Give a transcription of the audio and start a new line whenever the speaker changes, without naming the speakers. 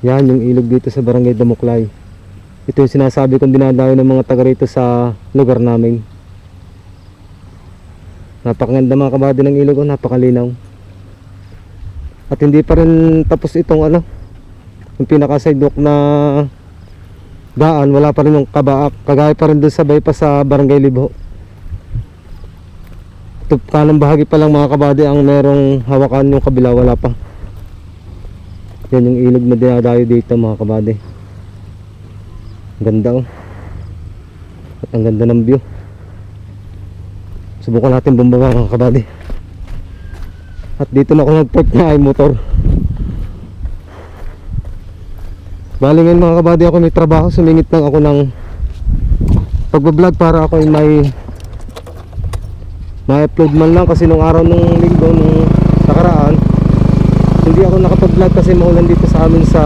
Yan yung ilog dito sa Barangay Damuklay. Ito yung sinasabi kong dinadayo ng mga taga rito sa lugar namin. Napakaganda mga kabady ng ilog, napakalinaw. At hindi pa rin tapos itong yung pinaka sidewalk na daan, wala pa rin yung kabaak. Kagaya pa rin dun sa bypass sa Barangay Libho. Ito kanang bahagi pa lang mga kabady ang merong hawakan, yung kabila wala pa. Yan yung ilog na dinadayo dito mga kabady. Ganda At ang ganda ng view. Subukan natin bumaba mga kabady. At dito na ako nag-park na ay motor. Bali ngayon mga kabady, ako may trabaho. Sumingit lang ako ng pagbablog para ako may upload man lang. Kasi nung araw nung linggo nung nakaraan, hindi ako nakapag-vlog kasi maulan dito sa amin sa